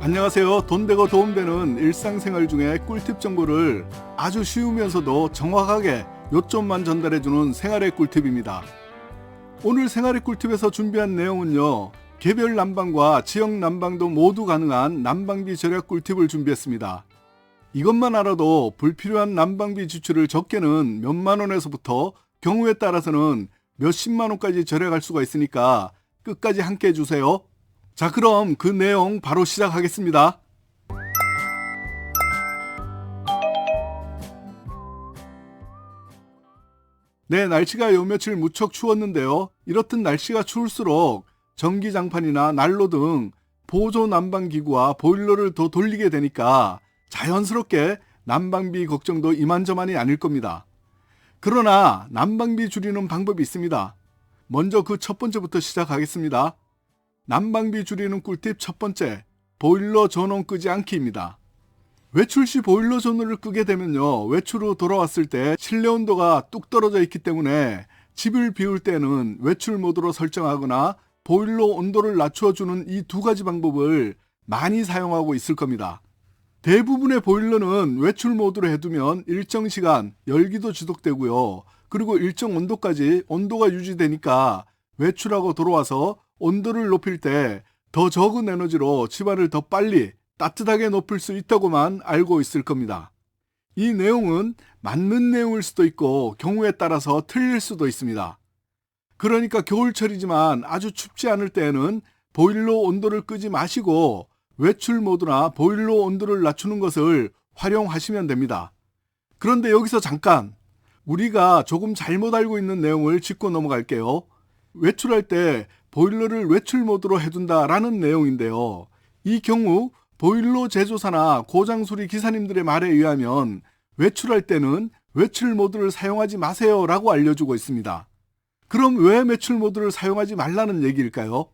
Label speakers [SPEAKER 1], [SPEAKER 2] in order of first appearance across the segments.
[SPEAKER 1] 안녕하세요. 돈되고 도움되는 일상생활 중에 꿀팁 정보를 아주 쉬우면서도 정확하게 요점만 전달해주는 생활의 꿀팁입니다. 오늘 생활의 꿀팁에서 준비한 내용은요, 개별 난방과 지역 난방도 모두 가능한 난방비 절약 꿀팁을 준비했습니다. 이것만 알아도 불필요한 난방비 지출을 적게는 몇만 원에서부터 경우에 따라서는 몇십만 원까지 절약할 수가 있으니까 끝까지 함께 해주세요. 자, 그럼 그 내용 바로 시작하겠습니다. 네, 날씨가 요 며칠 무척 추웠는데요. 이렇듯 날씨가 추울수록 전기장판이나 난로 등 보조 난방기구와 보일러를 더 돌리게 되니까 자연스럽게 난방비 걱정도 이만저만이 아닐 겁니다. 그러나 난방비 줄이는 방법이 있습니다. 먼저 그 첫 번째부터 시작하겠습니다. 난방비 줄이는 꿀팁 첫 번째, 보일러 전원 끄지 않기입니다. 외출 시 보일러 전원을 끄게 되면요, 외출 후 돌아왔을 때 실내 온도가 뚝 떨어져 있기 때문에 집을 비울 때는 외출 모드로 설정하거나 보일러 온도를 낮춰주는 이 두 가지 방법을 많이 사용하고 있을 겁니다. 대부분의 보일러는 외출 모드로 해두면 일정 시간 열기도 지속되고요, 그리고 일정 온도까지 온도가 유지되니까 외출하고 돌아와서 온도를 높일 때 더 적은 에너지로 집안을 더 빨리 따뜻하게 높일 수 있다고만 알고 있을 겁니다. 이 내용은 맞는 내용일 수도 있고 경우에 따라서 틀릴 수도 있습니다. 그러니까 겨울철이지만 아주 춥지 않을 때에는 보일러 온도를 끄지 마시고 외출 모드나 보일러 온도를 낮추는 것을 활용하시면 됩니다. 그런데 여기서 잠깐 우리가 조금 잘못 알고 있는 내용을 짚고 넘어갈게요. 외출할 때 보일러를 외출 모드로 해둔다라는 내용인데요. 이 경우 보일러 제조사나 고장수리 기사님들의 말에 의하면 외출할 때는 외출 모드를 사용하지 마세요 라고 알려주고 있습니다. 그럼 왜 외출 모드를 사용하지 말라는 얘기일까요?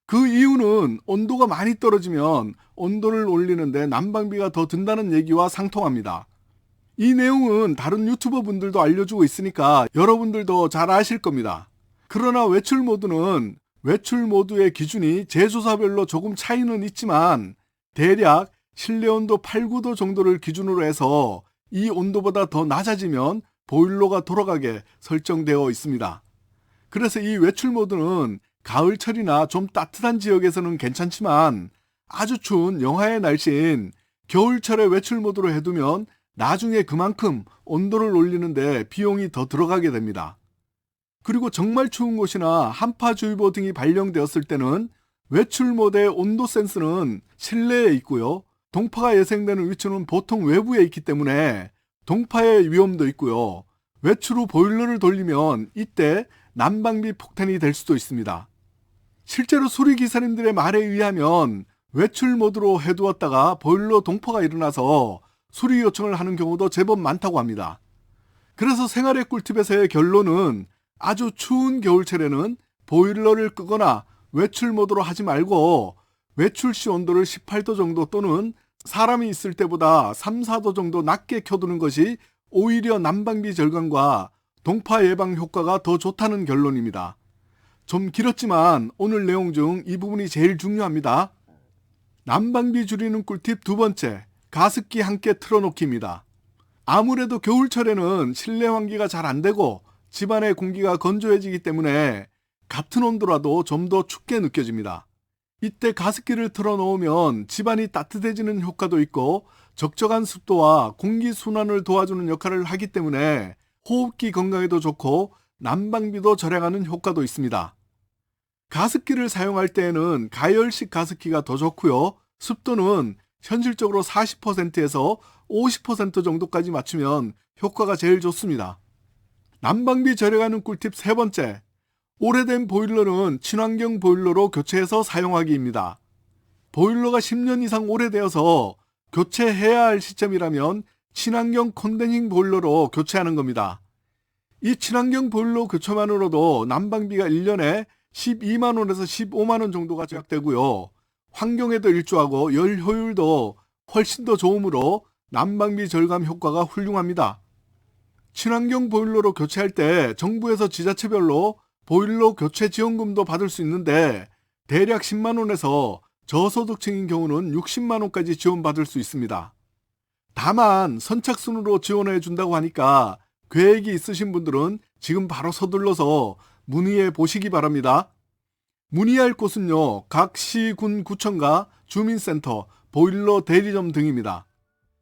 [SPEAKER 1] 그 이유는 온도가 많이 떨어지면 온도를 올리는데 난방비가 더 든다는 얘기와 상통합니다. 이 내용은 다른 유튜버 분들도 알려주고 있으니까 여러분들도 잘 아실 겁니다. 그러나 외출 모드는 외출 모드의 기준이 제조사별로 조금 차이는 있지만 대략 실내 온도 8, 9도 정도를 기준으로 해서 이 온도보다 더 낮아지면 보일러가 돌아가게 설정되어 있습니다. 그래서 이 외출 모드는 가을철이나 좀 따뜻한 지역에서는 괜찮지만 아주 추운 영하의 날씨인 겨울철에 외출 모드로 해두면 나중에 그만큼 온도를 올리는데 비용이 더 들어가게 됩니다. 그리고 정말 추운 곳이나 한파주의보 등이 발령되었을 때는 외출 모드의 온도 센스는 실내에 있고요, 동파가 예상되는 위치는 보통 외부에 있기 때문에 동파의 위험도 있고요, 외출 후 보일러를 돌리면 이때 난방비 폭탄이 될 수도 있습니다. 실제로 수리기사님들의 말에 의하면 외출 모드로 해두었다가 보일러 동파가 일어나서 수리 요청을 하는 경우도 제법 많다고 합니다. 그래서 생활의 꿀팁에서의 결론은 아주 추운 겨울철에는 보일러를 끄거나 외출 모드로 하지 말고 외출 시 온도를 18도 정도 또는 사람이 있을 때보다 3, 4도 정도 낮게 켜두는 것이 오히려 난방비 절감과 동파 예방 효과가 더 좋다는 결론입니다. 좀 길었지만 오늘 내용 중 이 부분이 제일 중요합니다. 난방비 줄이는 꿀팁 두 번째, 가습기 함께 틀어놓기입니다. 아무래도 겨울철에는 실내 환기가 잘 안 되고 집안의 공기가 건조해지기 때문에 같은 온도라도 좀 더 춥게 느껴집니다. 이때 가습기를 틀어놓으면 집안이 따뜻해지는 효과도 있고 적정한 습도와 공기 순환을 도와주는 역할을 하기 때문에 호흡기 건강에도 좋고 난방비도 절약하는 효과도 있습니다. 가습기를 사용할 때에는 가열식 가습기가 더 좋고요, 습도는 현실적으로 40%에서 50% 정도까지 맞추면 효과가 제일 좋습니다. 난방비 절약하는 꿀팁 세 번째, 오래된 보일러는 친환경 보일러로 교체해서 사용하기입니다. 보일러가 10년 이상 오래되어서 교체해야 할 시점이라면 친환경 컨덴싱 보일러로 교체하는 겁니다. 이 친환경 보일러 교체만으로도 난방비가 1년에 12만 원에서 15만 원 정도가 절약되고요, 환경에도 일조하고 열 효율도 훨씬 더 좋으므로 난방비 절감 효과가 훌륭합니다. 친환경 보일러로 교체할 때 정부에서 지자체별로 보일러 교체 지원금도 받을 수 있는데 대략 10만 원에서 저소득층인 경우는 60만 원까지 지원받을 수 있습니다. 다만 선착순으로 지원해 준다고 하니까 계획이 있으신 분들은 지금 바로 서둘러서 문의해 보시기 바랍니다. 문의할 곳은요, 각 시, 군, 구청과 주민센터, 보일러 대리점 등입니다.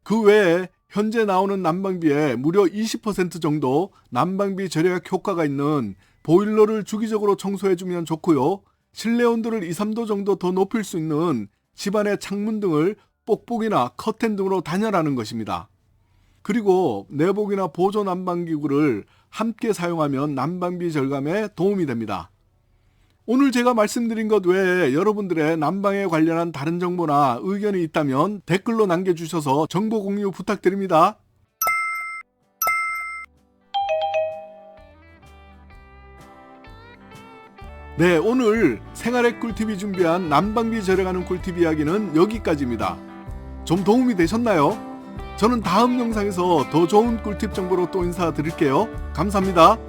[SPEAKER 1] 그 외에 현재 나오는 난방비의 무려 20% 정도 난방비 절약 효과가 있는 보일러를 주기적으로 청소해주면 좋고요. 실내 온도를 2, 3도 정도 더 높일 수 있는 집안의 창문 등을 뽁뽁이나 커튼 등으로 단열하는 것입니다. 그리고 내복이나 보조 난방기구를 함께 사용하면 난방비 절감에 도움이 됩니다. 오늘 제가 말씀드린 것 외에 여러분들의 난방에 관련한 다른 정보나 의견이 있다면 댓글로 남겨주셔서 정보 공유 부탁드립니다. 네, 오늘 생활의 꿀팁이 준비한 난방비 절약하는 꿀팁 이야기는 여기까지입니다. 좀 도움이 되셨나요? 저는 다음 영상에서 더 좋은 꿀팁 정보로 또 인사드릴게요. 감사합니다.